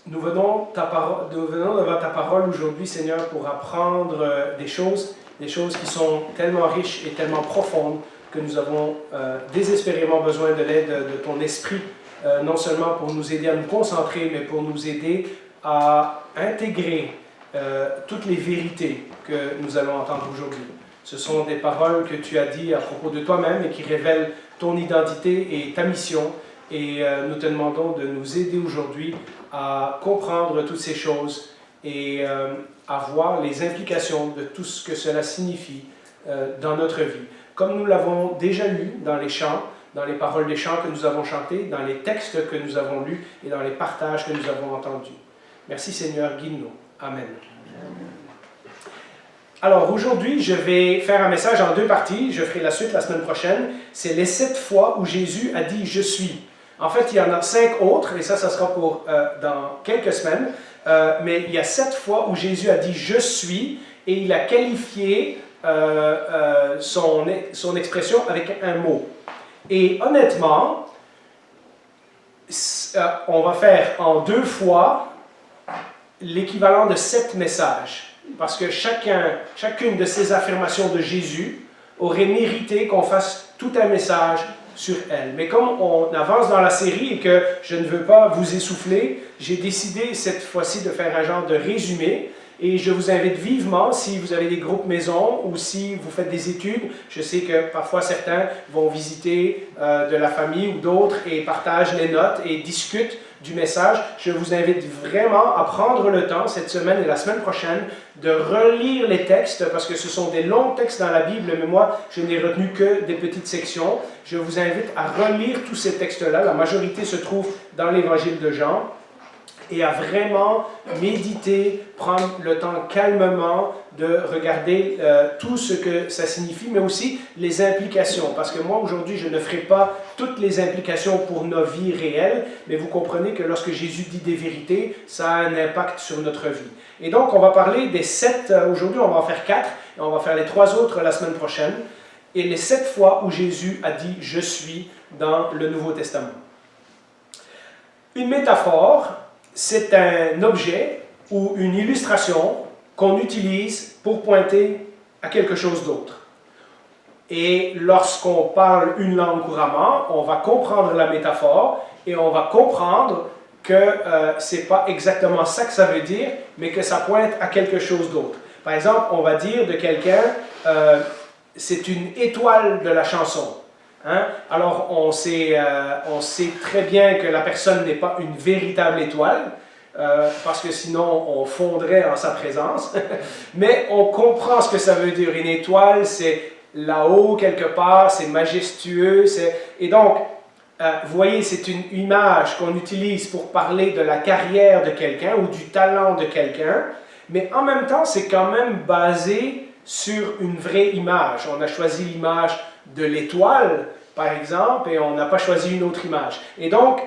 Nous venons devant ta parole aujourd'hui, Seigneur, pour apprendre des choses qui sont tellement riches et tellement profondes que nous avons désespérément besoin de l'aide de ton esprit, non seulement pour nous aider à nous concentrer, mais pour nous aider à intégrer toutes les vérités que nous allons entendre aujourd'hui. Ce sont des paroles que tu as dites à propos de toi-même et qui révèlent ton identité et ta mission. Et nous te demandons de nous aider aujourd'hui à comprendre toutes ces choses et à voir les implications de tout ce que cela signifie dans notre vie. Comme nous l'avons déjà lu dans les chants, dans les paroles des chants que nous avons chantés, dans les textes que nous avons lus et dans les partages que nous avons entendus. Merci Seigneur, guide-nous. Amen. Alors aujourd'hui, je vais faire un message en deux parties. Je ferai la suite la semaine prochaine. C'est les 7 fois où Jésus a dit « Je suis ». En fait, il y en a 5 autres, et ça sera pour dans quelques semaines. Mais il y a 7 fois où Jésus a dit « Je suis » et il a qualifié son expression avec un mot. Et honnêtement, on va faire en 2 fois l'équivalent de 7 messages. Parce que chacune de ces affirmations de Jésus aurait mérité qu'on fasse tout un message sur elle. Mais comme on avance dans la série et que je ne veux pas vous essouffler, j'ai décidé cette fois-ci de faire un genre de résumé. Et je vous invite vivement, si vous avez des groupes maison ou si vous faites des études, je sais que parfois certains vont visiter de la famille ou d'autres et partagent les notes et discutent du message. Je vous invite vraiment à prendre le temps cette semaine et la semaine prochaine de relire les textes parce que ce sont des longs textes dans la Bible, mais moi je n'ai retenu que des petites sections. Je vous invite à relire tous ces textes-là. La majorité se trouve dans l'Évangile de Jean. Et à vraiment méditer, prendre le temps calmement de regarder tout ce que ça signifie, mais aussi les implications. Parce que moi, aujourd'hui, je ne ferai pas toutes les implications pour nos vies réelles, mais vous comprenez que lorsque Jésus dit des vérités, ça a un impact sur notre vie. Et donc, on va parler des 7, aujourd'hui, on va en faire 4, et on va faire les 3 autres la semaine prochaine. Et les 7 fois où Jésus a dit « Je suis » dans le Nouveau Testament. Une métaphore, c'est un objet ou une illustration qu'on utilise pour pointer à quelque chose d'autre. Et lorsqu'on parle une langue couramment, on va comprendre la métaphore et on va comprendre que ce n'est pas exactement ça que ça veut dire, mais que ça pointe à quelque chose d'autre. Par exemple, on va dire de quelqu'un, c'est une étoile de la chanson. Hein? Alors, on sait très bien que la personne n'est pas une véritable étoile, parce que sinon, on fondrait en sa présence. Mais on comprend ce que ça veut dire. Une étoile, c'est là-haut, quelque part, c'est majestueux. Et donc, vous voyez, c'est une image qu'on utilise pour parler de la carrière de quelqu'un ou du talent de quelqu'un. Mais en même temps, c'est quand même basé sur une vraie image. On a choisi l'image de l'étoile, par exemple, et on n'a pas choisi une autre image. Et donc,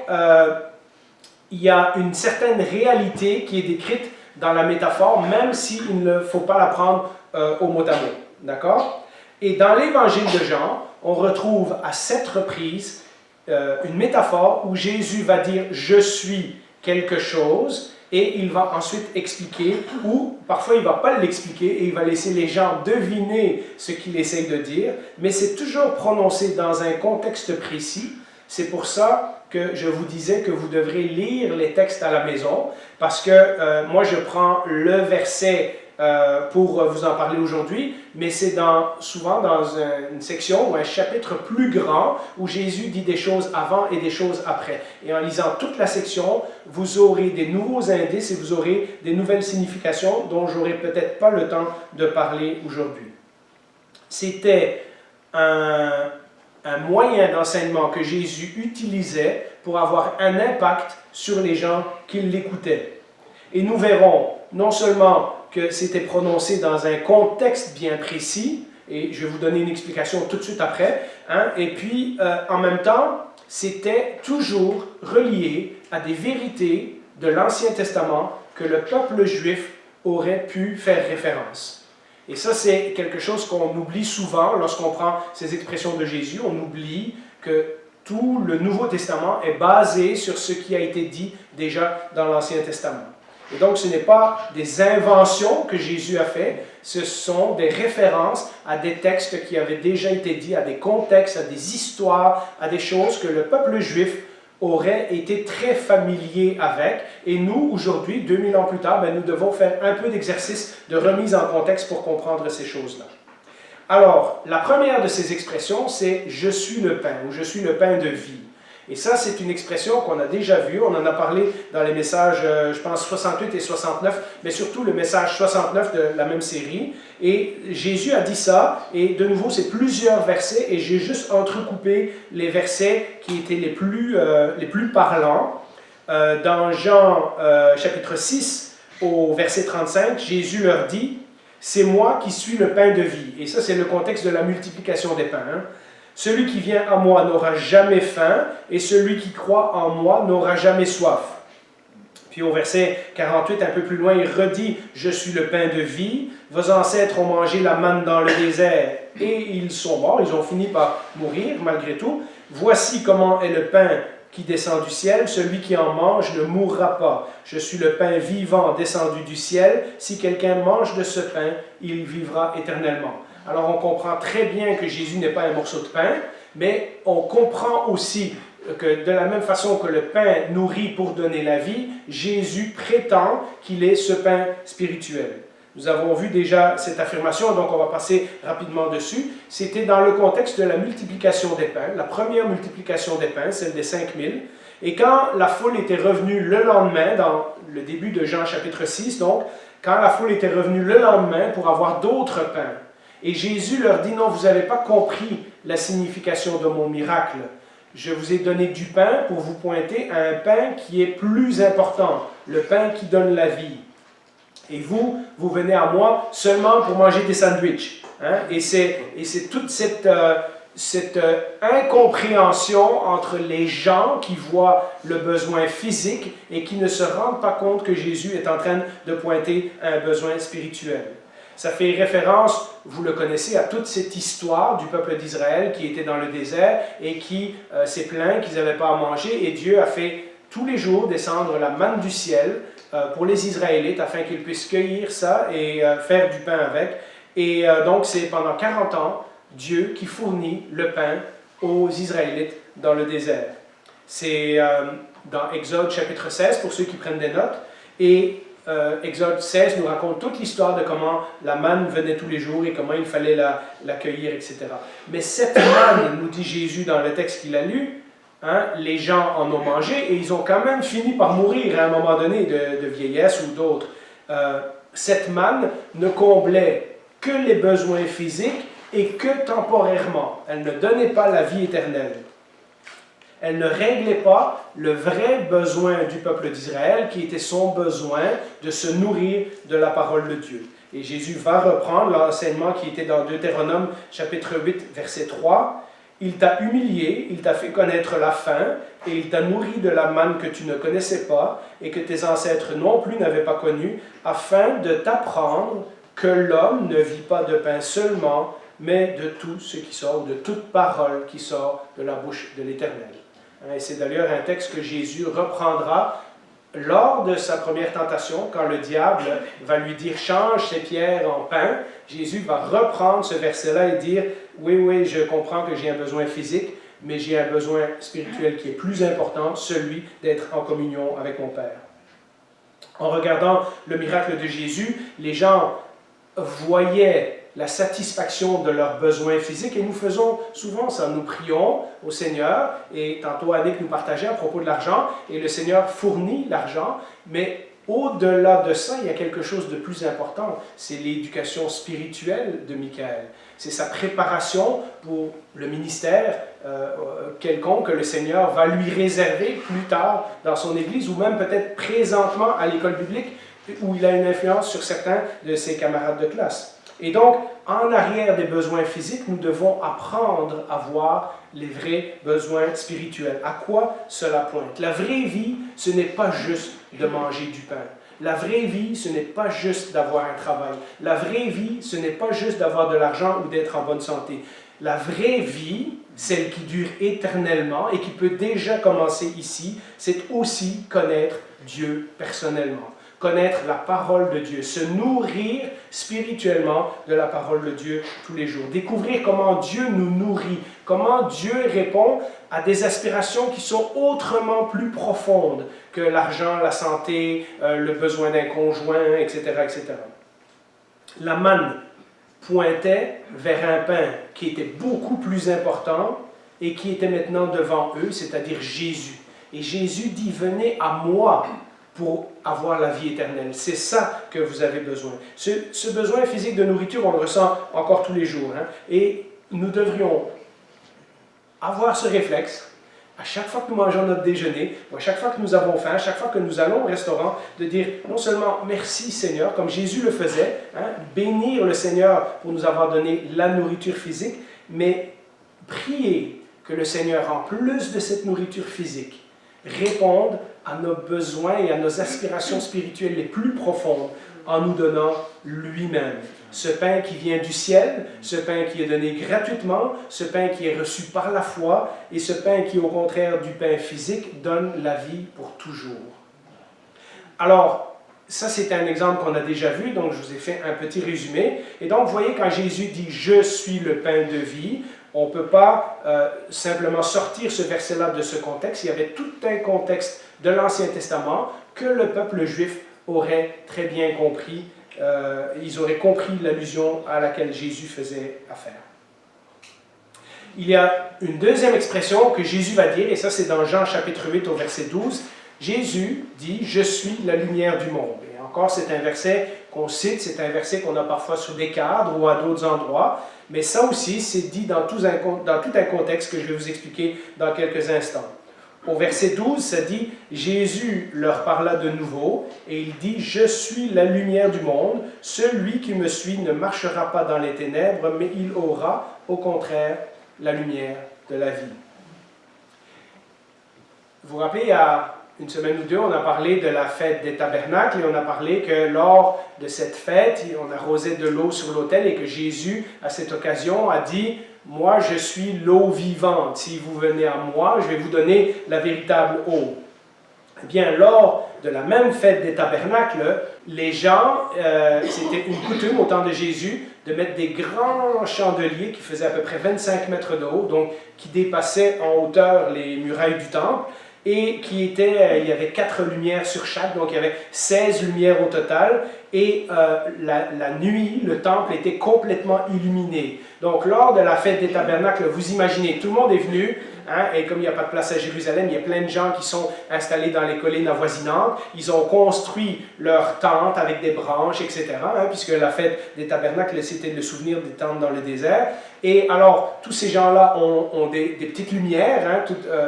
il y a une certaine réalité qui est décrite dans la métaphore, même s'il ne faut pas la prendre au mot à mot. D'accord? Et dans l'Évangile de Jean, on retrouve à 7 reprises une métaphore où Jésus va dire « Je suis quelque chose » et il va ensuite expliquer, ou parfois il ne va pas l'expliquer et il va laisser les gens deviner ce qu'il essaye de dire, mais c'est toujours prononcé dans un contexte précis. C'est pour ça que je vous disais que vous devrez lire les textes à la maison, parce que moi je prends le verset pour vous en parler aujourd'hui, mais c'est souvent dans une section ou un chapitre plus grand où Jésus dit des choses avant et des choses après. Et en lisant toute la section, vous aurez des nouveaux indices et vous aurez des nouvelles significations dont j'aurai peut-être pas le temps de parler aujourd'hui. C'était un moyen d'enseignement que Jésus utilisait pour avoir un impact sur les gens qui l'écoutaient. Et nous verrons non seulement que c'était prononcé dans un contexte bien précis, et je vais vous donner une explication tout de suite après, hein, et puis en même temps, c'était toujours relié à des vérités de l'Ancien Testament que le peuple juif aurait pu faire référence. Et ça, c'est quelque chose qu'on oublie souvent lorsqu'on prend ces expressions de Jésus. On oublie que tout le Nouveau Testament est basé sur ce qui a été dit déjà dans l'Ancien Testament. Et donc, ce n'est pas des inventions que Jésus a fait, ce sont des références à des textes qui avaient déjà été dits, à des contextes, à des histoires, à des choses que le peuple juif aurait été très familier avec. Et nous, aujourd'hui, 2000 ans plus tard, nous devons faire un peu d'exercice de remise en contexte pour comprendre ces choses-là. Alors, la première de ces expressions, c'est « je suis le pain » ou « je suis le pain de vie ». Et ça, c'est une expression qu'on a déjà vue. On en a parlé dans les messages, je pense, 68 et 69, mais surtout le message 69 de la même série. Et Jésus a dit ça, et de nouveau, c'est plusieurs versets, et j'ai juste entrecoupé les versets qui étaient les plus parlants. Dans Jean chapitre 6, au verset 35, Jésus leur dit « C'est moi qui suis le pain de vie ». Et ça, c'est le contexte de la multiplication des pains. Celui qui vient à moi n'aura jamais faim, et celui qui croit en moi n'aura jamais soif. Puis au verset 48, un peu plus loin, il redit « Je suis le pain de vie. Vos ancêtres ont mangé la manne dans le désert, et ils sont morts. » Ils ont fini par mourir, malgré tout. « Voici comment est le pain qui descend du ciel. Celui qui en mange ne mourra pas. Je suis le pain vivant descendu du ciel. Si quelqu'un mange de ce pain, il vivra éternellement. » Alors on comprend très bien que Jésus n'est pas un morceau de pain, mais on comprend aussi que de la même façon que le pain nourrit pour donner la vie, Jésus prétend qu'il est ce pain spirituel. Nous avons vu déjà cette affirmation, donc on va passer rapidement dessus. C'était dans le contexte de la multiplication des pains, la première multiplication des pains, celle des 5000. Et quand la foule était revenue le lendemain, dans le début de Jean chapitre 6, donc, quand la foule était revenue le lendemain pour avoir d'autres pains, et Jésus leur dit, non, vous n'avez pas compris la signification de mon miracle. Je vous ai donné du pain pour vous pointer à un pain qui est plus important, le pain qui donne la vie. Et vous venez à moi seulement pour manger des sandwichs. Hein? Et c'est toute cette incompréhension entre les gens qui voient le besoin physique et qui ne se rendent pas compte que Jésus est en train de pointer à un besoin spirituel. Ça fait référence, vous le connaissez, à toute cette histoire du peuple d'Israël qui était dans le désert et qui s'est plaint qu'ils n'avaient pas à manger. Et Dieu a fait tous les jours descendre la manne du ciel pour les Israélites afin qu'ils puissent cueillir ça et faire du pain avec. Et donc c'est pendant 40 ans Dieu qui fournit le pain aux Israélites dans le désert. C'est dans Exode chapitre 16 pour ceux qui prennent des notes. Et Exode 16 nous raconte toute l'histoire de comment la manne venait tous les jours et comment il fallait la cueillir, etc. Mais cette manne, nous dit Jésus dans le texte qu'il a lu, hein, les gens en ont mangé et ils ont quand même fini par mourir à un moment donné de vieillesse ou d'autres. Cette manne ne comblait que les besoins physiques et que temporairement. Elle ne donnait pas la vie éternelle. Elle ne réglait pas le vrai besoin du peuple d'Israël, qui était son besoin de se nourrir de la parole de Dieu. Et Jésus va reprendre l'enseignement qui était dans Deutéronome chapitre 8, verset 3. « Il t'a humilié, il t'a fait connaître la faim, et il t'a nourri de la manne que tu ne connaissais pas, et que tes ancêtres non plus n'avaient pas connue, afin de t'apprendre que l'homme ne vit pas de pain seulement, mais de tout ce qui sort, de toute parole qui sort de la bouche de l'Éternel. » Et c'est d'ailleurs un texte que Jésus reprendra lors de sa première tentation, quand le diable va lui dire « change ces pierres en pain », Jésus va reprendre ce verset-là et dire « oui, je comprends que j'ai un besoin physique, mais j'ai un besoin spirituel qui est plus important, celui d'être en communion avec mon Père. » En regardant le miracle de Jésus, les gens voyaient la satisfaction de leurs besoins physiques. Et nous faisons souvent ça. Nous prions au Seigneur, et tantôt Annick nous partageait à propos de l'argent, et le Seigneur fournit l'argent, mais au-delà de ça, il y a quelque chose de plus important. C'est l'éducation spirituelle de Michaël. C'est sa préparation pour le ministère quelconque que le Seigneur va lui réserver plus tard dans son Église, ou même peut-être présentement à l'école biblique, où il a une influence sur certains de ses camarades de classe. Et donc, en arrière des besoins physiques, nous devons apprendre à voir les vrais besoins spirituels. À quoi cela pointe? La vraie vie, ce n'est pas juste de manger du pain. La vraie vie, ce n'est pas juste d'avoir un travail. La vraie vie, ce n'est pas juste d'avoir de l'argent ou d'être en bonne santé. La vraie vie, celle qui dure éternellement et qui peut déjà commencer ici, c'est aussi connaître Dieu personnellement, connaître la parole de Dieu, se nourrir spirituellement de la parole de Dieu tous les jours, découvrir comment Dieu nous nourrit, comment Dieu répond à des aspirations qui sont autrement plus profondes que l'argent, la santé, le besoin d'un conjoint, etc., etc. La manne pointait vers un pain qui était beaucoup plus important et qui était maintenant devant eux, c'est-à-dire Jésus. Et Jésus dit, venez à moi pour avoir la vie éternelle. C'est ça que vous avez besoin. Ce besoin physique de nourriture, on le ressent encore tous les jours. Hein? Et nous devrions avoir ce réflexe, à chaque fois que nous mangeons notre déjeuner, ou à chaque fois que nous avons faim, à chaque fois que nous allons au restaurant, de dire non seulement merci Seigneur, comme Jésus le faisait, hein, bénir le Seigneur pour nous avoir donné la nourriture physique, mais prier que le Seigneur, en plus de cette nourriture physique, réponde à nos besoins et à nos aspirations spirituelles les plus profondes en nous donnant lui-même. Ce pain qui vient du ciel, ce pain qui est donné gratuitement, ce pain qui est reçu par la foi et ce pain qui, au contraire du pain physique, donne la vie pour toujours. Alors, ça c'est un exemple qu'on a déjà vu, donc je vous ai fait un petit résumé. Et donc, vous voyez, quand Jésus dit « Je suis le pain de vie », on ne peut pas simplement sortir ce verset-là de ce contexte. Il y avait tout un contexte de l'Ancien Testament que le peuple juif aurait très bien compris. Ils auraient compris l'allusion à laquelle Jésus faisait affaire. Il y a une deuxième expression que Jésus va dire, et ça c'est dans Jean chapitre 8 au verset 12. Jésus dit « Je suis la lumière du monde ». Et encore, c'est un verset qu'on cite, c'est un verset qu'on a parfois sur des cadres ou à d'autres endroits, mais ça aussi, c'est dit dans tout un contexte que je vais vous expliquer dans quelques instants. Au verset 12, ça dit « Jésus leur parla de nouveau, et il dit « Je suis la lumière du monde. Celui qui me suit ne marchera pas dans les ténèbres, mais il aura, au contraire, la lumière de la vie. » Vous vous rappelez, il y a une semaine ou deux, on a parlé de la fête des tabernacles, et on a parlé que lors de cette fête, on arrosait de l'eau sur l'autel, et que Jésus, à cette occasion, a dit « Moi, je suis l'eau vivante. Si vous venez à moi, je vais vous donner la véritable eau. » Eh bien, lors de la même fête des tabernacles, les gens, c'était une coutume au temps de Jésus, de mettre des grands chandeliers qui faisaient à peu près 25 mètres de haut, donc qui dépassaient en hauteur les murailles du temple, et il y avait 4 lumières sur chaque, donc il y avait 16 lumières au total, et la nuit, le temple était complètement illuminé. Donc lors de la fête des tabernacles, vous imaginez, tout le monde est venu, hein, et comme il n'y a pas de place à Jérusalem, il y a plein de gens qui sont installés dans les collines avoisinantes, ils ont construit leur tente avec des branches, etc., hein, puisque la fête des tabernacles, c'était le souvenir des tentes dans le désert. Et alors, tous ces gens-là ont des petites lumières, hein,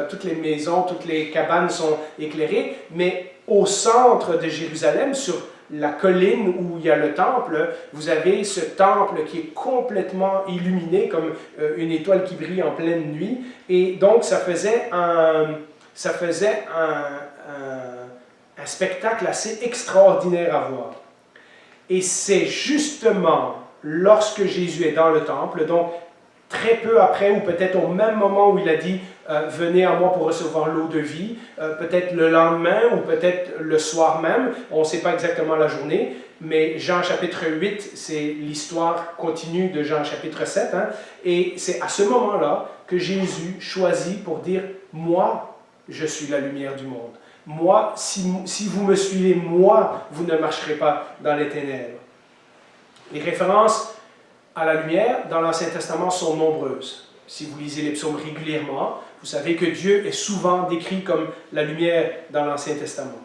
toutes les maisons, toutes les cabanes sont éclairées, mais au centre de Jérusalem, sur la colline où il y a le temple, vous avez ce temple qui est complètement illuminé comme une étoile qui brille en pleine nuit. Et donc, ça faisait un spectacle assez extraordinaire à voir. Et c'est justement lorsque Jésus est dans le temple, donc très peu après, ou peut-être au même moment où il a dit « Venez à moi pour recevoir l'eau de vie », peut-être le lendemain ou peut-être le soir même, on ne sait pas exactement la journée, mais Jean chapitre 8, c'est l'histoire continue de Jean chapitre 7, hein, et c'est à ce moment-là que Jésus choisit pour dire « Moi, je suis la lumière du monde. Moi, si vous me suivez, moi, vous ne marcherez pas dans les ténèbres. » Les références à la lumière dans l'Ancien Testament sont nombreuses. Si vous lisez les psaumes régulièrement, vous savez que Dieu est souvent décrit comme la lumière dans l'Ancien Testament.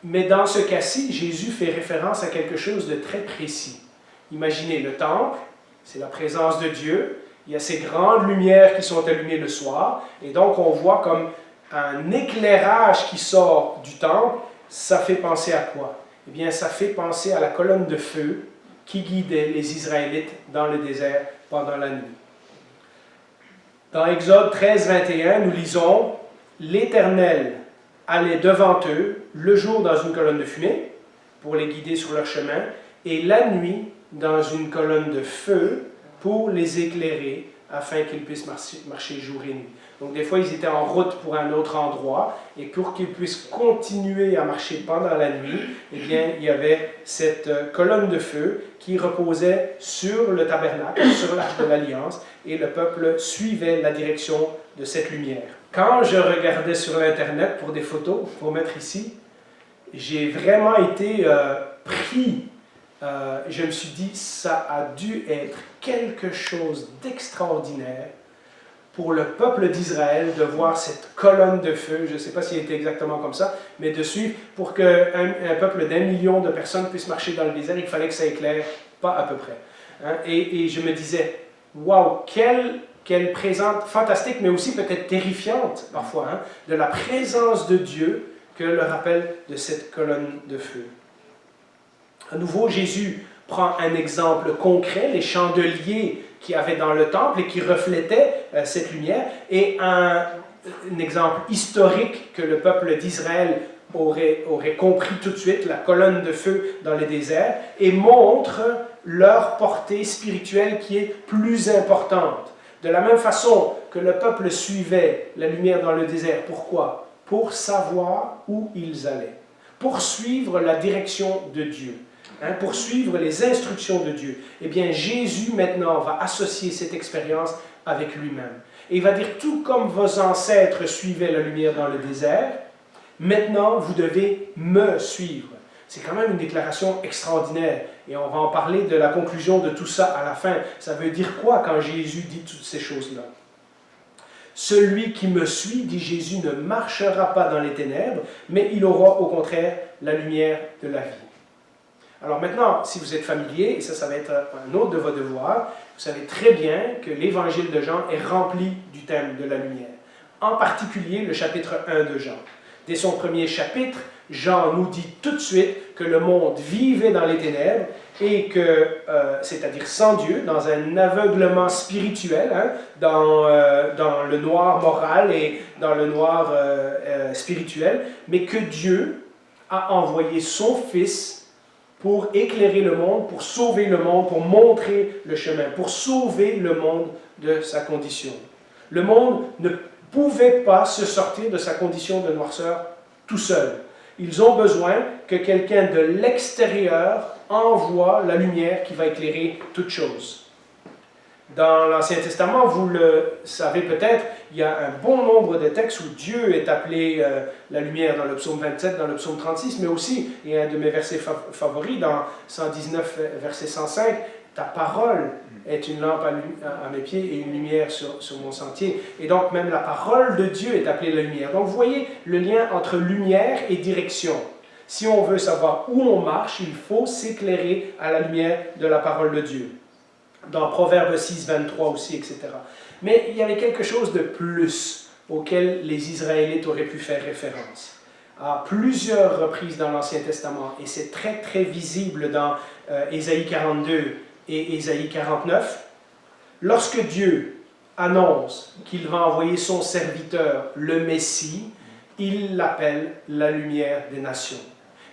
Mais dans ce cas-ci, Jésus fait référence à quelque chose de très précis. Imaginez le temple, c'est la présence de Dieu, il y a ces grandes lumières qui sont allumées le soir, et donc on voit comme un éclairage qui sort du temple. Ça fait penser à quoi? Eh bien, ça fait penser à la colonne de feu qui guidait les Israélites dans le désert pendant la nuit. Dans Exode 13, 21, nous lisons « L'Éternel allait devant eux le jour dans une colonne de fumée pour les guider sur leur chemin, et la nuit dans une colonne de feu pour les éclairer afin qu'ils puissent marcher jour et nuit. Donc des fois, ils étaient en route pour un autre endroit, et pour qu'ils puissent continuer à marcher pendant la nuit, eh bien, il y avait cette colonne de feu qui reposait sur le tabernacle, sur l'arche de l'Alliance, et le peuple suivait la direction de cette lumière. Quand je regardais sur l'Internet pour des photos, pour mettre ici, j'ai vraiment été pris. Je me suis dit, ça a dû être quelque chose d'extraordinaire pour le peuple d'Israël de voir cette colonne de feu, je ne sais pas s'il était exactement comme ça, mais de suivre, pour qu'un peuple d'1 million de personnes puisse marcher dans le désert, il fallait que ça éclaire, pas à peu près. Hein? Et je me disais, waouh, quelle présence fantastique, mais aussi peut-être terrifiante parfois, hein, de la présence de Dieu que le rappel de cette colonne de feu. À nouveau, Jésus prend un exemple concret, les chandeliers qu'il y avait dans le temple et qui reflétaient cette lumière, et un exemple historique que le peuple d'Israël aurait compris tout de suite, la colonne de feu dans le désert, et montre leur portée spirituelle qui est plus importante. De la même façon que le peuple suivait la lumière dans le désert, pourquoi? Pour savoir où ils allaient, pour suivre la direction de Dieu. Pour suivre les instructions de Dieu. Eh bien, Jésus, maintenant, va associer cette expérience avec lui-même. Et il va dire, tout comme vos ancêtres suivaient la lumière dans le désert, maintenant, vous devez me suivre. C'est quand même une déclaration extraordinaire. Et on va en parler de la conclusion de tout ça à la fin. Ça veut dire quoi quand Jésus dit toutes ces choses-là? Celui qui me suit, dit Jésus, ne marchera pas dans les ténèbres, mais il aura au contraire la lumière de la vie. Alors maintenant, si vous êtes familier, et ça va être un autre de vos devoirs, vous savez très bien que l'évangile de Jean est rempli du thème de la lumière. En particulier le chapitre 1 de Jean. Dès son premier chapitre, Jean nous dit tout de suite que le monde vivait dans les ténèbres et que, c'est-à-dire sans Dieu, dans un aveuglement spirituel, hein, dans le noir moral et dans le noir spirituel, mais que Dieu a envoyé son Fils pour éclairer le monde, pour sauver le monde, pour montrer le chemin, pour sauver le monde de sa condition. Le monde ne pouvait pas se sortir de sa condition de noirceur tout seul. Ils ont besoin que quelqu'un de l'extérieur envoie la lumière qui va éclairer toute chose. Dans l'Ancien Testament, vous le savez peut-être, il y a un bon nombre de textes où Dieu est appelé la lumière, dans le psaume 27, dans le psaume 36, mais aussi, il y a un de mes versets favoris, dans 119, verset 105, « Ta parole est une lampe à mes pieds et une lumière sur mon sentier. » Et donc, même la parole de Dieu est appelée la lumière. Donc, vous voyez le lien entre lumière et direction. Si on veut savoir où on marche, il faut s'éclairer à la lumière de la parole de Dieu. Dans Proverbe 6, 23 aussi, etc. Mais il y avait quelque chose de plus auquel les Israélites auraient pu faire référence. À plusieurs reprises dans l'Ancien Testament, et c'est très très visible dans Ésaïe 42 et Ésaïe 49, lorsque Dieu annonce qu'il va envoyer son serviteur, le Messie, il l'appelle la lumière des nations.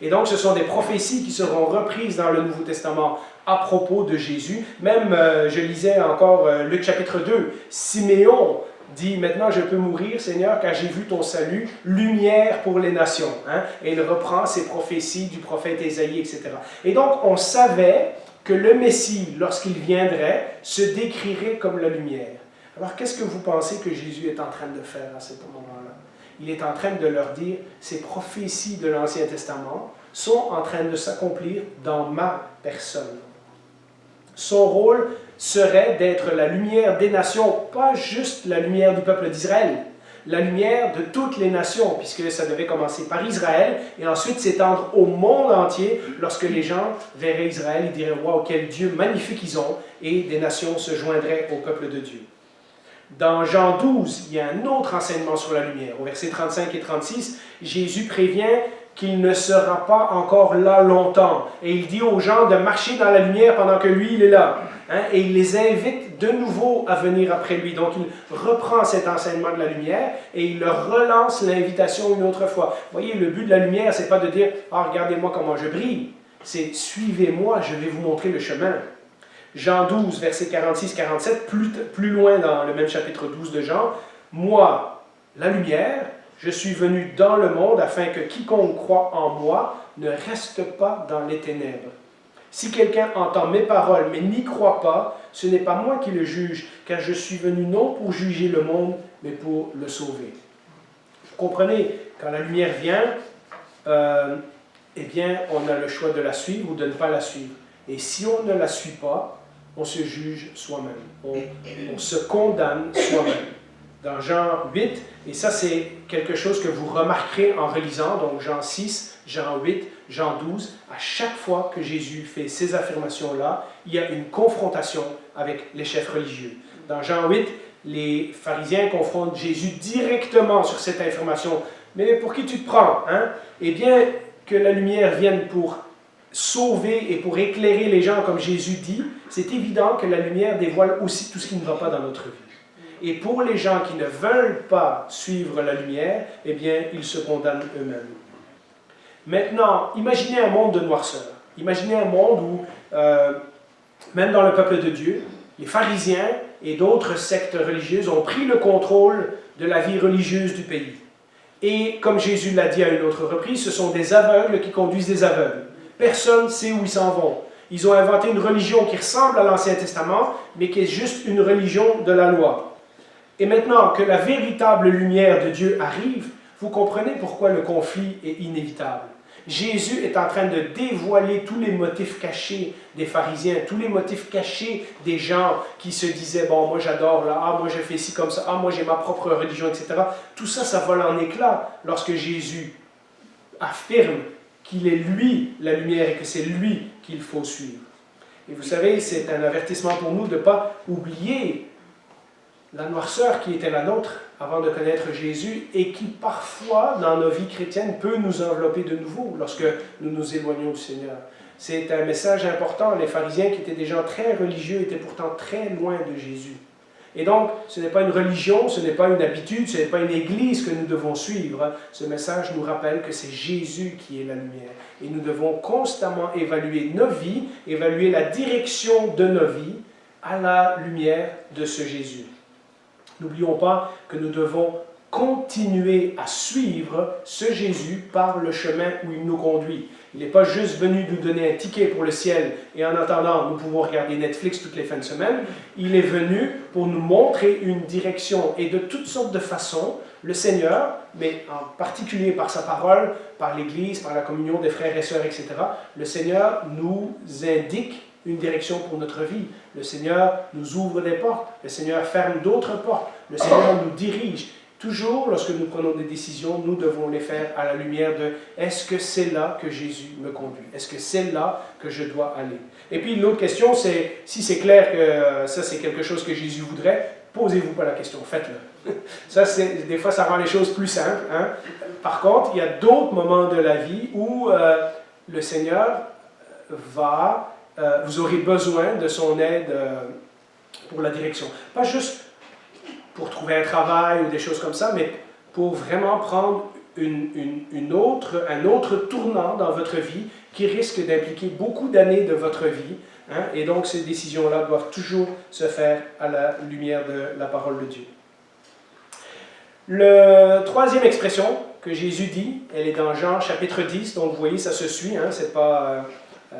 Et donc, ce sont des prophéties qui seront reprises dans le Nouveau Testament à propos de Jésus. Même, je lisais encore Luc chapitre 2, Siméon dit « Maintenant je peux mourir, Seigneur, car j'ai vu ton salut, lumière pour les nations. » Et il reprend ces prophéties du prophète Ésaïe, etc. Et donc, on savait que le Messie, lorsqu'il viendrait, se décrirait comme la lumière. Alors, qu'est-ce que vous pensez que Jésus est en train de faire à ce moment-là? Il est en train de leur dire, ces prophéties de l'Ancien Testament sont en train de s'accomplir dans ma personne. Son rôle serait d'être la lumière des nations, pas juste la lumière du peuple d'Israël, la lumière de toutes les nations, puisque ça devait commencer par Israël et ensuite s'étendre au monde entier. Lorsque les gens verraient Israël, ils diraient « Waouh, quel Dieu magnifique ils ont !» et des nations se joindraient au peuple de Dieu. Dans Jean 12, il y a un autre enseignement sur la lumière. Au verset 35 et 36, Jésus prévient qu'il ne sera pas encore là longtemps. Et il dit aux gens de marcher dans la lumière pendant que lui, il est là. Et il les invite de nouveau à venir après lui. Donc il reprend cet enseignement de la lumière et il leur relance l'invitation une autre fois. Vous voyez, le but de la lumière, ce n'est pas de dire « Ah, regardez-moi comment je brille ». C'est « Suivez-moi, je vais vous montrer le chemin ». Jean 12, versets 46-47, plus loin dans le même chapitre 12 de Jean, « Moi, la lumière, je suis venu dans le monde afin que quiconque croit en moi ne reste pas dans les ténèbres. Si quelqu'un entend mes paroles mais n'y croit pas, ce n'est pas moi qui le juge, car je suis venu non pour juger le monde, mais pour le sauver. » Vous comprenez, quand la lumière vient, eh bien, on a le choix de la suivre ou de ne pas la suivre. Et si on ne la suit pas, on se juge soi-même. On se condamne soi-même. Dans Jean 8, et ça c'est quelque chose que vous remarquerez en relisant, donc Jean 6, Jean 8, Jean 12, à chaque fois que Jésus fait ces affirmations-là, il y a une confrontation avec les chefs religieux. Dans Jean 8, les pharisiens confrontent Jésus directement sur cette affirmation. Mais pour qui tu te prends, hein? Eh bien, que la lumière vienne pour sauver et pour éclairer les gens comme Jésus dit, c'est évident que la lumière dévoile aussi tout ce qui ne va pas dans notre vie. Et pour les gens qui ne veulent pas suivre la lumière, eh bien, ils se condamnent eux-mêmes. Maintenant, imaginez un monde de noirceur. Imaginez un monde où, même dans le peuple de Dieu, les pharisiens et d'autres sectes religieuses ont pris le contrôle de la vie religieuse du pays. Et comme Jésus l'a dit à une autre reprise, ce sont des aveugles qui conduisent des aveugles. Personne ne sait où ils s'en vont. Ils ont inventé une religion qui ressemble à l'Ancien Testament, mais qui est juste une religion de la loi. Et maintenant que la véritable lumière de Dieu arrive, vous comprenez pourquoi le conflit est inévitable. Jésus est en train de dévoiler tous les motifs cachés des pharisiens, tous les motifs cachés des gens qui se disaient « bon, moi j'adore, là, ah, moi je fais ci comme ça, ah, moi j'ai ma propre religion, etc. » Tout ça, ça vole en éclats lorsque Jésus affirme qu'il est lui la lumière et que c'est lui qu'il faut suivre. Et vous savez, c'est un avertissement pour nous de ne pas oublier la noirceur qui était la nôtre avant de connaître Jésus et qui parfois, dans nos vies chrétiennes, peut nous envelopper de nouveau lorsque nous nous éloignons du Seigneur. C'est un message important. Les pharisiens, qui étaient des gens très religieux, étaient pourtant très loin de Jésus. Et donc, ce n'est pas une religion, ce n'est pas une habitude, ce n'est pas une église que nous devons suivre. Ce message nous rappelle que c'est Jésus qui est la lumière. Et nous devons constamment évaluer nos vies, évaluer la direction de nos vies à la lumière de ce Jésus. N'oublions pas que nous devons continuer à suivre ce Jésus par le chemin où il nous conduit. Il n'est pas juste venu nous donner un ticket pour le ciel et en attendant, nous pouvons regarder Netflix toutes les fins de semaine. Il est venu pour nous montrer une direction et de toutes sortes de façons, le Seigneur, mais en particulier par sa parole, par l'Église, par la communion des frères et sœurs, etc., le Seigneur nous indique une direction pour notre vie. Le Seigneur nous ouvre des portes, le Seigneur ferme d'autres portes, le Seigneur nous dirige. Toujours, lorsque nous prenons des décisions, nous devons les faire à la lumière de « est-ce que c'est là que Jésus me conduit? Est-ce que c'est là que je dois aller? » Et puis l'autre question, c'est, si c'est clair que ça c'est quelque chose que Jésus voudrait, posez-vous pas la question, faites-le. Ça, des fois, ça rend les choses plus simples. Hein? Par contre, il y a d'autres moments de la vie où le Seigneur va... vous aurez besoin de son aide pour la direction. Pas juste pour trouver un travail ou des choses comme ça, mais pour vraiment prendre un autre tournant dans votre vie qui risque d'impliquer beaucoup d'années de votre vie. Hein? Et donc, ces décisions-là doivent toujours se faire à la lumière de la parole de Dieu. La troisième expression que Jésus dit, elle est dans Jean chapitre 10, donc vous voyez, ça se suit, hein?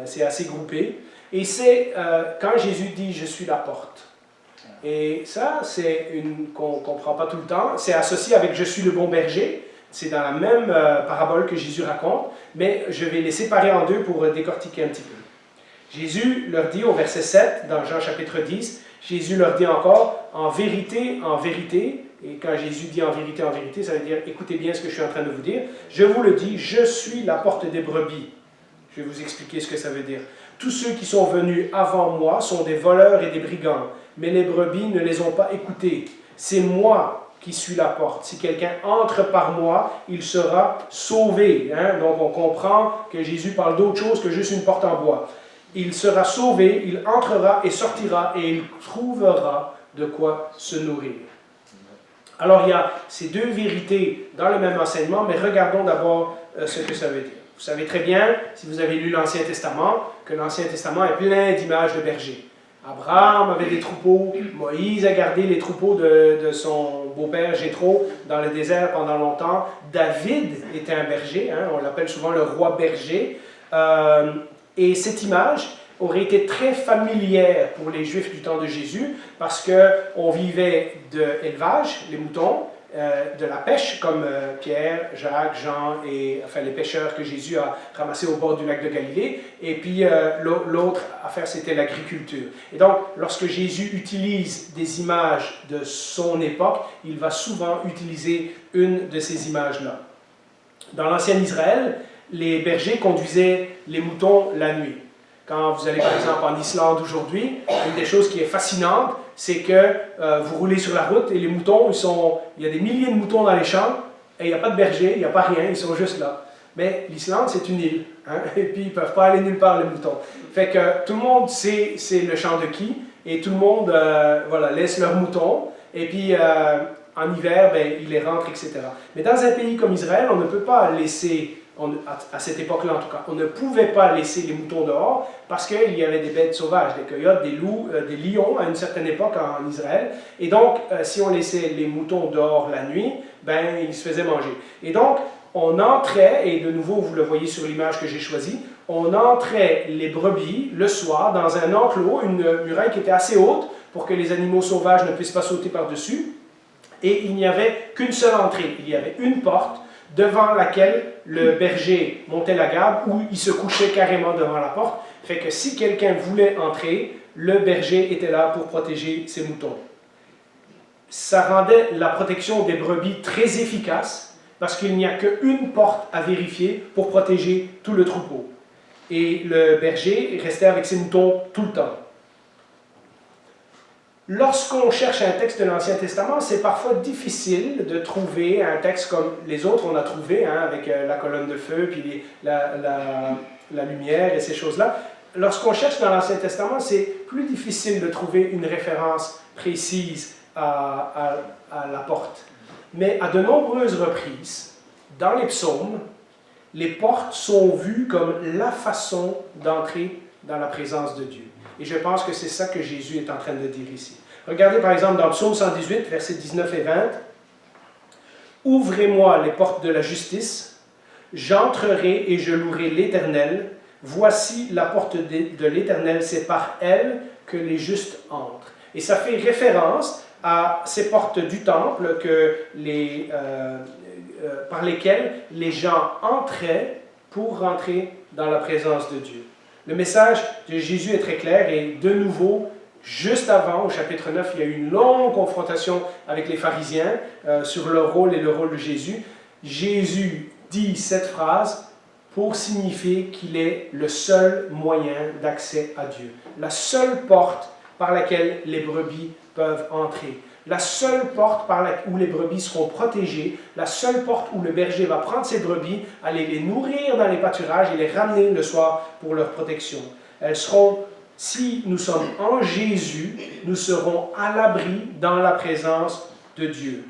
C'est assez groupé. Et c'est quand Jésus dit « je suis la porte ». Et ça, c'est qu'on ne comprend pas tout le temps. C'est associé avec « je suis le bon berger ». C'est dans la même parabole que Jésus raconte, mais je vais les séparer en deux pour décortiquer un petit peu. Jésus leur dit au verset 7, dans Jean chapitre 10, Jésus leur dit encore « en vérité, et quand Jésus dit « en vérité », ça veut dire « écoutez bien ce que je suis en train de vous dire, je vous le dis, je suis la porte des brebis ». Je vais vous expliquer ce que ça veut dire. Tous ceux qui sont venus avant moi sont des voleurs et des brigands, mais les brebis ne les ont pas écoutés. C'est moi qui suis la porte. Si quelqu'un entre par moi, il sera sauvé. Hein? Donc on comprend que Jésus parle d'autre chose que juste une porte en bois. Il sera sauvé, il entrera et sortira et il trouvera de quoi se nourrir. Alors il y a ces deux vérités dans le même enseignement, mais regardons d'abord ce que ça veut dire. Vous savez très bien, si vous avez lu l'Ancien Testament, que l'Ancien Testament est plein d'images de bergers. Abraham avait des troupeaux, Moïse a gardé les troupeaux de son beau-père Jéthro dans le désert pendant longtemps. David était un berger, hein, on l'appelle souvent le roi berger. Et cette image aurait été très familière pour les Juifs du temps de Jésus parce qu'on vivait de l'élevage, les moutons, de la pêche, comme Pierre, Jacques, Jean, et enfin les pêcheurs que Jésus a ramassés au bord du lac de Galilée. Et puis l'autre affaire, c'était l'agriculture. Et donc, lorsque Jésus utilise des images de son époque, il va souvent utiliser une de ces images-là. Dans l'ancien Israël, les bergers conduisaient les moutons la nuit. Quand vous allez par exemple en Islande aujourd'hui, une des choses qui est fascinante, c'est que vous roulez sur la route et les moutons, il y a des milliers de moutons dans les champs et il n'y a pas de berger, il n'y a pas rien, ils sont juste là. Mais l'Islande, c'est une île, hein, et puis ils ne peuvent pas aller nulle part, les moutons. Fait que tout le monde sait c'est le champ de qui, et tout le monde voilà, laisse leurs moutons, et puis en hiver, ben, ils les rentrent, etc. Mais dans un pays comme Israël, on ne peut pas laisser, à cette époque-là en tout cas, on ne pouvait pas laisser les moutons dehors parce qu'il y avait des bêtes sauvages, des coyotes, des loups, des lions à une certaine époque en Israël. Et donc, si on laissait les moutons dehors la nuit, ben, ils se faisaient manger. Et donc, on entrait, et de nouveau, vous le voyez sur l'image que j'ai choisie, on entrait les brebis le soir dans un enclos, une muraille qui était assez haute pour que les animaux sauvages ne puissent pas sauter par-dessus. Et il n'y avait qu'une seule entrée, il y avait une porte devant laquelle le berger montait la garde ou il se couchait carrément devant la porte. Fait que si quelqu'un voulait entrer, le berger était là pour protéger ses moutons. Ça rendait la protection des brebis très efficace parce qu'il n'y a qu'une porte à vérifier pour protéger tout le troupeau. Et le berger restait avec ses moutons tout le temps. Lorsqu'on cherche un texte de l'Ancien Testament, c'est parfois difficile de trouver un texte comme les autres on a trouvé, hein, avec la colonne de feu, puis la lumière et ces choses-là. Lorsqu'on cherche dans l'Ancien Testament, c'est plus difficile de trouver une référence précise à la porte. Mais à de nombreuses reprises, dans les psaumes, les portes sont vues comme la façon d'entrer dans la présence de Dieu. Et je pense que c'est ça que Jésus est en train de dire ici. Regardez par exemple dans Psaume 118, versets 19 et 20. « Ouvrez-moi les portes de la justice, j'entrerai et je louerai l'Éternel. Voici la porte de l'Éternel, c'est par elle que les justes entrent. » Et ça fait référence à ces portes du temple par lesquelles les gens entraient pour rentrer dans la présence de Dieu. Le message de Jésus est très clair et de nouveau, juste avant, au chapitre 9, il y a eu une longue confrontation avec les pharisiens sur leur rôle et le rôle de Jésus. Jésus dit cette phrase pour signifier qu'il est le seul moyen d'accès à Dieu. La seule porte par laquelle les brebis peuvent entrer. La seule porte où les brebis seront protégées, la seule porte où le berger va prendre ses brebis, aller les nourrir dans les pâturages et les ramener le soir pour leur protection. Elles seront, si nous sommes en Jésus, nous serons à l'abri dans la présence de Dieu.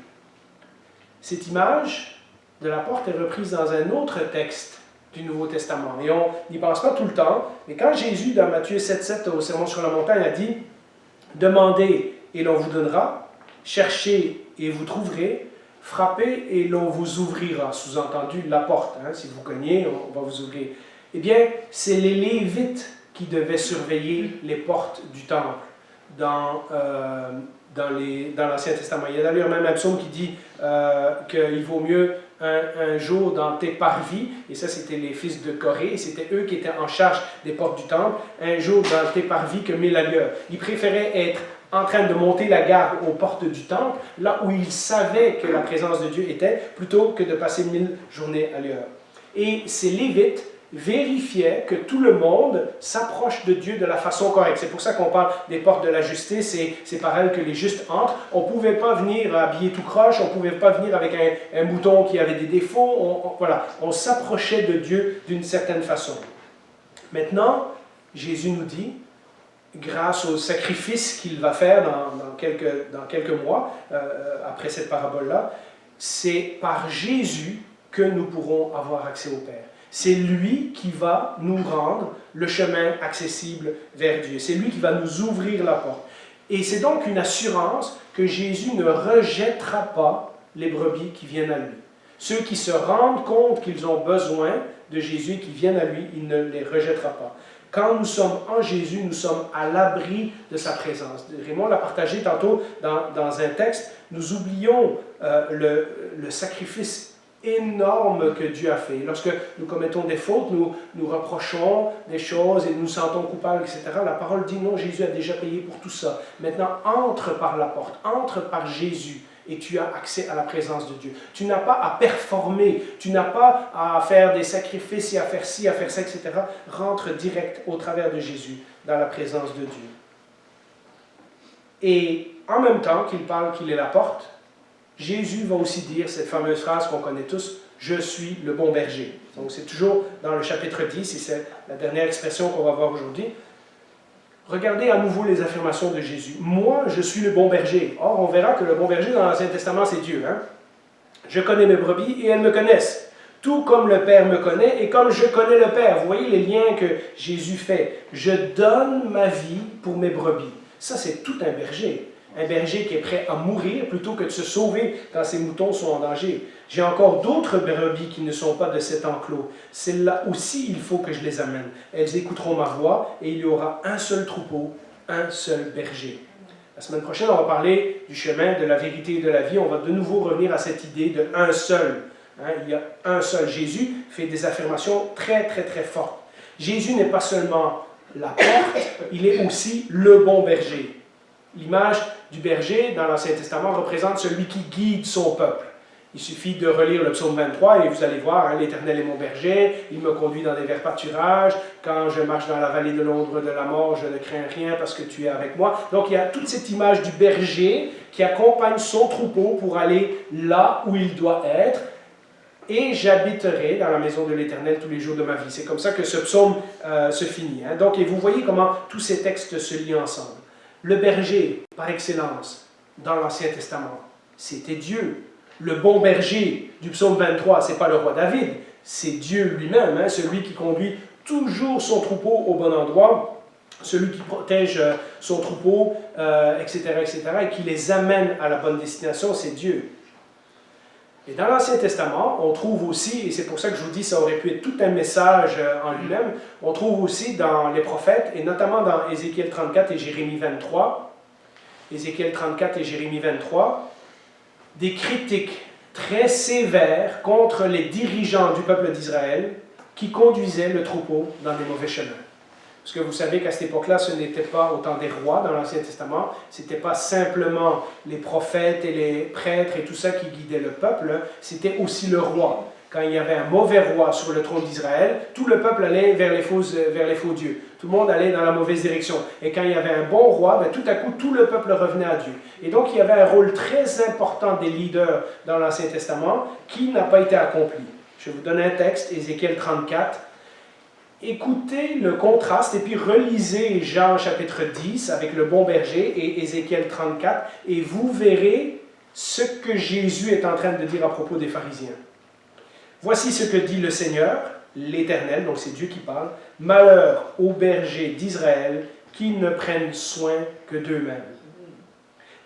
Cette image de la porte est reprise dans un autre texte du Nouveau Testament. Et on n'y pense pas tout le temps, mais quand Jésus, dans Matthieu 7,7 au Sermon sur la montagne, a dit « Demandez et l'on vous donnera ». Cherchez et vous trouverez, frappez et l'on vous ouvrira. Sous-entendu, la porte, hein, si vous cognez, on va vous ouvrir. Eh bien, c'est les Lévites qui devaient surveiller les portes du temple dans l'Ancien Testament. Il y a d'ailleurs même un psaume qui dit qu'il vaut mieux un jour dans tes parvis, et ça c'était les fils de Corée, et c'était eux qui étaient en charge des portes du temple, un jour dans tes parvis que 1000 ailleurs. Ils préféraient être en train de monter la garde aux portes du temple, là où ils savaient que la présence de Dieu était, plutôt que de passer 1000 journées ailleurs. Et ces Lévites vérifiaient que tout le monde s'approche de Dieu de la façon correcte. C'est pour ça qu'on parle des portes de la justice, c'est par elles que les justes entrent. On ne pouvait pas venir habillé tout croche, on ne pouvait pas venir avec un mouton qui avait des défauts, on s'approchait de Dieu d'une certaine façon. Maintenant, Jésus nous dit, grâce au sacrifice qu'il va faire dans quelques mois, après cette parabole-là, c'est par Jésus que nous pourrons avoir accès au Père. C'est lui qui va nous rendre le chemin accessible vers Dieu. C'est lui qui va nous ouvrir la porte. Et c'est donc une assurance que Jésus ne rejettera pas les brebis qui viennent à lui. Ceux qui se rendent compte qu'ils ont besoin de Jésus et qui viennent à lui, il ne les rejettera pas. Quand nous sommes en Jésus, nous sommes à l'abri de sa présence. Raymond l'a partagé tantôt dans un texte. Nous oublions le sacrifice énorme que Dieu a fait. Lorsque nous commettons des fautes, nous reprochons des choses et nous nous sentons coupables, etc. La parole dit non, Jésus a déjà payé pour tout ça. Maintenant, entre par la porte, entre par Jésus et tu as accès à la présence de Dieu. Tu n'as pas à performer, tu n'as pas à faire des sacrifices et à faire ci, à faire ça, etc. Rentre direct au travers de Jésus dans la présence de Dieu. Et en même temps qu'il parle qu'il est la porte, Jésus va aussi dire cette fameuse phrase qu'on connaît tous, « Je suis le bon berger ». Donc c'est toujours dans le chapitre 10, et c'est la dernière expression qu'on va voir aujourd'hui. Regardez à nouveau les affirmations de Jésus. « Moi, je suis le bon berger ». Or, on verra que le bon berger dans l'Ancien Testament, c'est Dieu. Hein? « Je connais mes brebis et elles me connaissent. Tout comme le Père me connaît et comme je connais le Père. » Vous voyez les liens que Jésus fait. « Je donne ma vie pour mes brebis. » Ça, c'est tout un berger. Un berger qui est prêt à mourir plutôt que de se sauver quand ses moutons sont en danger. J'ai encore d'autres brebis qui ne sont pas de cet enclos. Celles-là aussi, il faut que je les amène. Elles écouteront ma voix et il y aura un seul troupeau, un seul berger. La semaine prochaine, on va parler du chemin, de la vérité et de la vie. On va de nouveau revenir à cette idée de un seul. Hein, il y a un seul. Jésus fait des affirmations très, très, très fortes. Jésus n'est pas seulement la porte, il est aussi le bon berger. L'image du berger dans l'Ancien Testament représente celui qui guide son peuple. Il suffit de relire le psaume 23 et vous allez voir, hein, l'Éternel est mon berger, il me conduit dans des verts pâturages, quand je marche dans la vallée de l'ombre de la mort, je ne crains rien parce que tu es avec moi. Donc il y a toute cette image du berger qui accompagne son troupeau pour aller là où il doit être. Et j'habiterai dans la maison de l'Éternel tous les jours de ma vie. C'est comme ça que ce psaume se finit. Hein. Donc, et vous voyez comment tous ces textes se lient ensemble. Le berger, par excellence, dans l'Ancien Testament, c'était Dieu. Le bon berger du psaume 23, ce n'est pas le roi David, c'est Dieu lui-même, hein, celui qui conduit toujours son troupeau au bon endroit, celui qui protège son troupeau, etc., etc., et qui les amène à la bonne destination, c'est Dieu. Et dans l'Ancien Testament, on trouve aussi, et c'est pour ça que je vous dis ça aurait pu être tout un message en lui-même, on trouve aussi dans les prophètes, et notamment dans Ézéchiel 34 et Jérémie 23, Ézéchiel 34 et Jérémie 23, des critiques très sévères contre les dirigeants du peuple d'Israël qui conduisaient le troupeau dans des mauvais chemins. Parce que vous savez qu'à cette époque-là, ce n'était pas autant des rois dans l'Ancien Testament, ce n'était pas simplement les prophètes et les prêtres et tout ça qui guidaient le peuple, c'était aussi le roi. Quand il y avait un mauvais roi sur le trône d'Israël, tout le peuple allait vers les faux dieux. Tout le monde allait dans la mauvaise direction. Et quand il y avait un bon roi, tout à coup, tout le peuple revenait à Dieu. Et donc, il y avait un rôle très important des leaders dans l'Ancien Testament qui n'a pas été accompli. Je vous donne un texte, Ézéchiel 34. Écoutez le contraste et puis relisez Jean chapitre 10 avec le bon berger et Ézéchiel 34 et vous verrez ce que Jésus est en train de dire à propos des pharisiens. Voici ce que dit le Seigneur, l'Éternel, donc c'est Dieu qui parle, « Malheur aux bergers d'Israël qui ne prennent soin que d'eux-mêmes.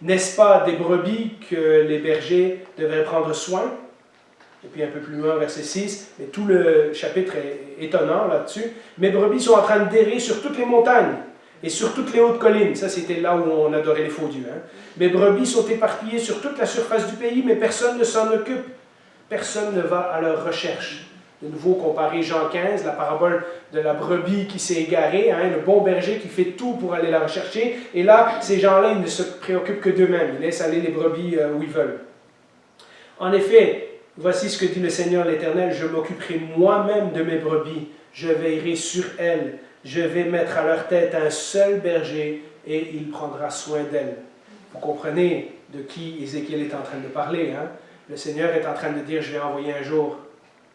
N'est-ce pas des brebis que les bergers devraient prendre soin ?» Et puis un peu plus loin, verset 6, mais tout le chapitre est étonnant là-dessus. « Mes brebis sont en train d'errer sur toutes les montagnes et sur toutes les hautes collines. » Ça, c'était là où on adorait les faux dieux. Hein. « Mes brebis sont éparpillées sur toute la surface du pays, mais personne ne s'en occupe. Personne ne va à leur recherche. » De nouveau, comparé Jean 15, la parabole de la brebis qui s'est égarée, hein, le bon berger qui fait tout pour aller la rechercher. Et là, ces gens-là, ils ne se préoccupent que d'eux-mêmes. Ils laissent aller les brebis où ils veulent. En effet, voici ce que dit le Seigneur l'Éternel, « Je m'occuperai moi-même de mes brebis, je veillerai sur elles, je vais mettre à leur tête un seul berger et il prendra soin d'elles. » Vous comprenez de qui Ézéchiel est en train de parler. Hein? Le Seigneur est en train de dire, je vais envoyer un jour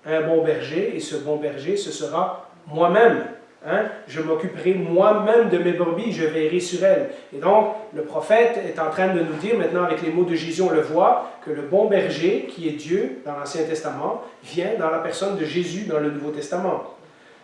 un bon berger et ce bon berger, ce sera moi-même. Hein? Je m'occuperai moi-même de mes brebis, je veillerai sur elles. Et donc, le prophète est en train de nous dire, maintenant avec les mots de Jésus, on le voit, que le bon berger, qui est Dieu dans l'Ancien Testament, vient dans la personne de Jésus dans le Nouveau Testament.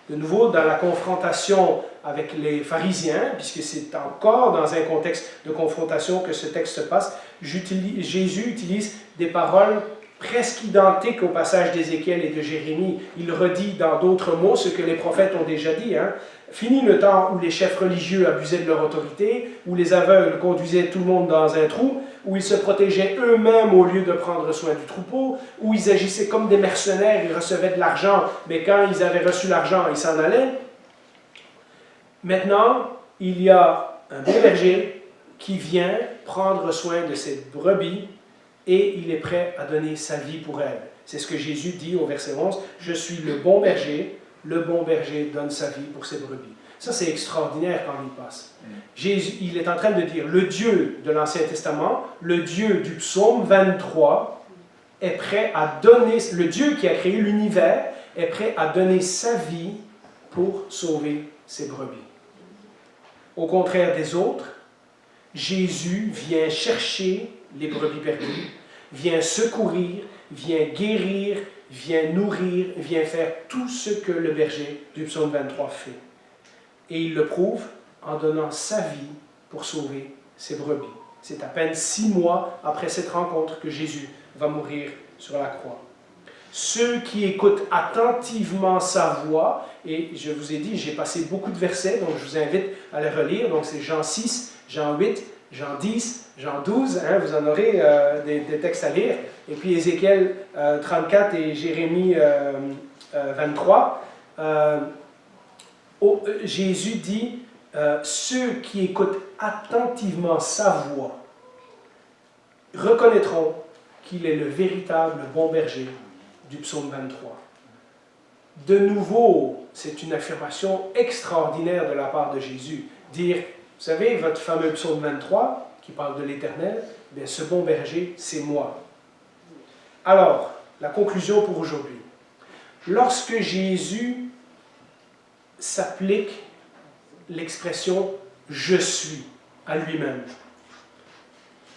De nouveau, dans la confrontation avec les pharisiens, puisque c'est encore dans un contexte de confrontation que ce texte se passe, Jésus utilise des paroles presque identique au passage d'Ézéchiel et de Jérémie. Il redit dans d'autres mots ce que les prophètes ont déjà dit. Hein. Fini le temps où les chefs religieux abusaient de leur autorité, où les aveugles conduisaient tout le monde dans un trou, où ils se protégeaient eux-mêmes au lieu de prendre soin du troupeau, où ils agissaient comme des mercenaires, ils recevaient de l'argent, mais quand ils avaient reçu l'argent, ils s'en allaient. Maintenant, il y a un bon berger qui vient prendre soin de ses brebis, et il est prêt à donner sa vie pour elle. C'est ce que Jésus dit au verset 11, « Je suis le bon berger donne sa vie pour ses brebis. » Ça, c'est extraordinaire quand il passe. Jésus, il est en train de dire, le Dieu de l'Ancien Testament, le Dieu du psaume 23, est prêt à donner, le Dieu qui a créé l'univers, est prêt à donner sa vie pour sauver ses brebis. Au contraire des autres, Jésus vient chercher les brebis perdues, vient secourir, vient guérir, vient nourrir, vient faire tout ce que le berger du psaume 23 fait. Et il le prouve en donnant sa vie pour sauver ses brebis. C'est à peine 6 mois après cette rencontre que Jésus va mourir sur la croix. Ceux qui écoutent attentivement sa voix, et je vous ai dit, j'ai passé beaucoup de versets, donc je vous invite à les relire, donc c'est Jean 6, Jean 8, Jean 10, Jean 12, hein, vous en aurez des textes à lire. Et puis Ézéchiel 34 et Jérémie 23. Jésus dit, ceux qui écoutent attentivement sa voix reconnaîtront qu'il est le véritable bon berger du psaume 23. De nouveau, c'est une affirmation extraordinaire de la part de Jésus. Dire, vous savez, votre fameux psaume 23, qui parle de l'Éternel, bien, ce bon berger, c'est moi. Alors, la conclusion pour aujourd'hui. Lorsque Jésus s'applique l'expression « je suis » à lui-même,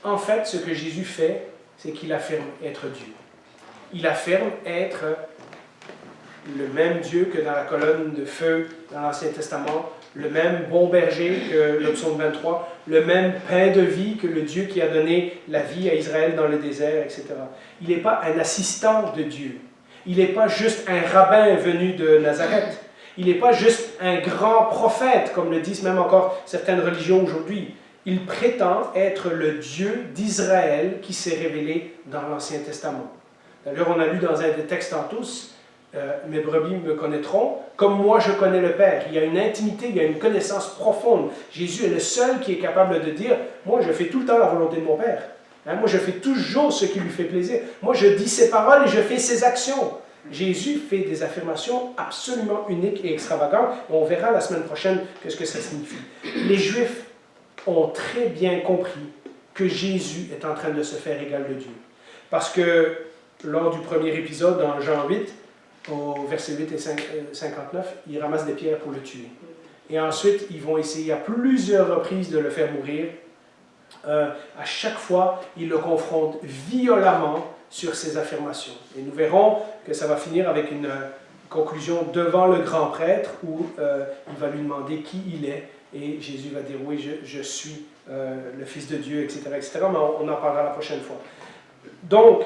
en fait, ce que Jésus fait, c'est qu'il affirme être Dieu. Il affirme être le même Dieu que dans la colonne de feu dans l'Ancien Testament, le même bon berger que le psaume 23, le même pain de vie que le Dieu qui a donné la vie à Israël dans le désert, etc. Il n'est pas un assistant de Dieu. Il n'est pas juste un rabbin venu de Nazareth. Il n'est pas juste un grand prophète, comme le disent même encore certaines religions aujourd'hui. Il prétend être le Dieu d'Israël qui s'est révélé dans l'Ancien Testament. D'ailleurs, on a lu dans un des textes en tous, mes brebis me connaîtront, comme moi je connais le Père. Il y a une intimité, il y a une connaissance profonde. Jésus est le seul qui est capable de dire, moi je fais tout le temps la volonté de mon Père. Hein, moi je fais toujours ce qui lui fait plaisir. Moi je dis ses paroles et je fais ses actions. Jésus fait des affirmations absolument uniques et extravagantes. On verra la semaine prochaine ce que ça signifie. Les Juifs ont très bien compris que Jésus est en train de se faire égal de Dieu. Parce que lors du premier épisode, dans Jean 8, au verset 8 et 59, ils ramassent des pierres pour le tuer. Et ensuite, ils vont essayer à plusieurs reprises de le faire mourir. À chaque fois, ils le confrontent violemment sur ses affirmations. Et nous verrons que ça va finir avec une conclusion devant le grand prêtre où il va lui demander qui il est. Et Jésus va dire, oui, je suis le Fils de Dieu, etc., etc. Mais on en parlera la prochaine fois. Donc,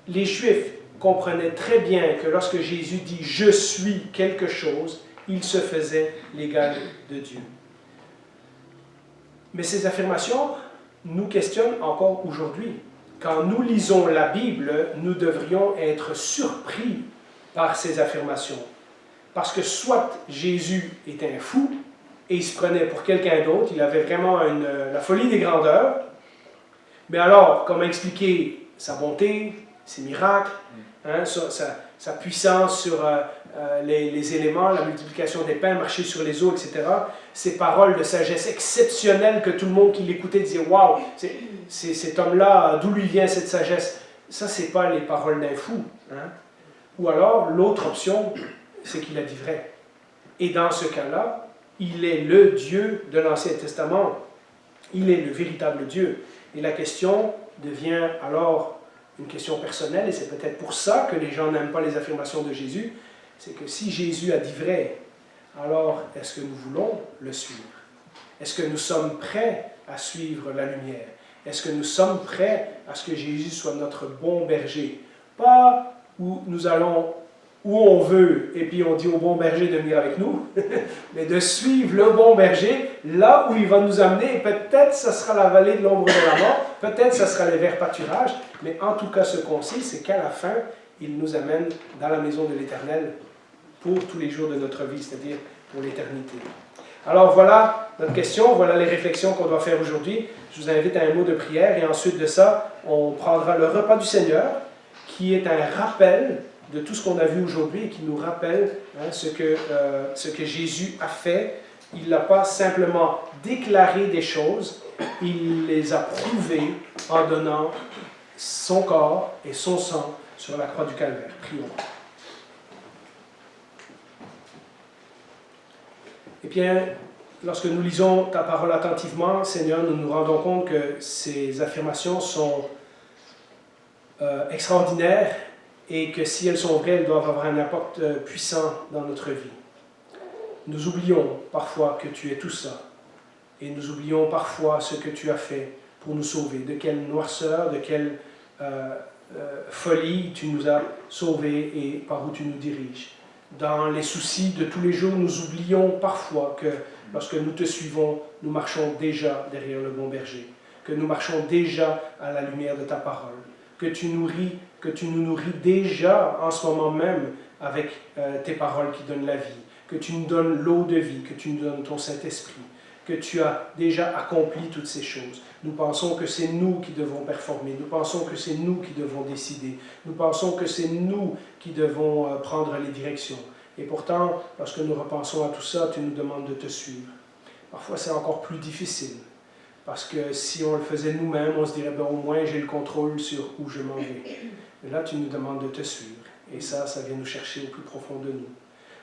les Juifs comprenaient très bien que lorsque Jésus dit « je suis quelque chose », il se faisait l'égal de Dieu. Mais ces affirmations nous questionnent encore aujourd'hui. Quand nous lisons la Bible, nous devrions être surpris par ces affirmations. Parce que soit Jésus était un fou, et il se prenait pour quelqu'un d'autre, il avait vraiment la folie des grandeurs, mais alors, comment expliquer sa bonté, ses miracles, hein, sa puissance sur les éléments, la multiplication des pains, marcher sur les eaux, etc. Ces paroles de sagesse exceptionnelles que tout le monde qui l'écoutait disait « Waouh, cet homme-là, d'où lui vient cette sagesse ?» Ça, ce n'est pas les paroles d'un fou. Hein? Ou alors, l'autre option, c'est qu'il a dit vrai. Et dans ce cas-là, il est le Dieu de l'Ancien Testament. Il est le véritable Dieu. Et la question devient alors une question personnelle, et c'est peut-être pour ça que les gens n'aiment pas les affirmations de Jésus, c'est que si Jésus a dit vrai, alors est-ce que nous voulons le suivre? Est-ce que nous sommes prêts à suivre la lumière? Est-ce que nous sommes prêts à ce que Jésus soit notre bon berger? Pas où nous allons où on veut, et puis on dit au bon berger de venir avec nous, mais de suivre le bon berger là où il va nous amener. Et peut-être ce sera la vallée de l'ombre de la mort, peut-être ce sera les verts pâturages, mais en tout cas ce qu'on sait, c'est qu'à la fin, il nous amène dans la maison de l'Éternel pour tous les jours de notre vie, c'est-à-dire pour l'éternité. Alors voilà notre question, voilà les réflexions qu'on doit faire aujourd'hui. Je vous invite à un mot de prière, et ensuite de ça, on prendra le repas du Seigneur, qui est un rappel de tout ce qu'on a vu aujourd'hui et qui nous rappelle ce que Jésus a fait. Il n'a pas simplement déclaré des choses, il les a prouvées en donnant son corps et son sang sur la croix du Calvaire. Prions. Eh bien, lorsque nous lisons ta parole attentivement, Seigneur, nous nous rendons compte que ces affirmations sont extraordinaires, et que si elles sont vraies, elles doivent avoir un impact puissant dans notre vie. Nous oublions parfois que tu es tout ça, et nous oublions parfois ce que tu as fait pour nous sauver, de quelle noirceur, de quelle folie tu nous as sauvés et par où tu nous diriges. Dans les soucis de tous les jours, nous oublions parfois que lorsque nous te suivons, nous marchons déjà derrière le bon berger, que nous marchons déjà à la lumière de ta parole, que tu nous nourris déjà en ce moment même avec tes paroles qui donnent la vie, que tu nous donnes l'eau de vie, que tu nous donnes ton Saint-Esprit, que tu as déjà accompli toutes ces choses. Nous pensons que c'est nous qui devons performer, nous pensons que c'est nous qui devons décider, nous pensons que c'est nous qui devons prendre les directions. Et pourtant, lorsque nous repensons à tout ça, tu nous demandes de te suivre. Parfois, c'est encore plus difficile. Parce que si on le faisait nous-mêmes, on se dirait, ben, au moins j'ai le contrôle sur où je m'en vais. Mais là, tu nous demandes de te suivre. Et ça vient nous chercher au plus profond de nous.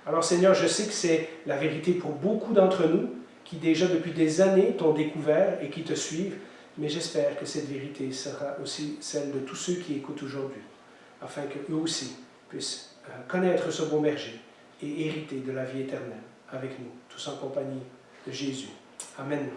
Alors Seigneur, je sais que c'est la vérité pour beaucoup d'entre nous, qui déjà depuis des années t'ont découvert et qui te suivent. Mais j'espère que cette vérité sera aussi celle de tous ceux qui écoutent aujourd'hui, afin qu'eux aussi puissent connaître ce bon berger et hériter de la vie éternelle avec nous, tous en compagnie de Jésus. Amen.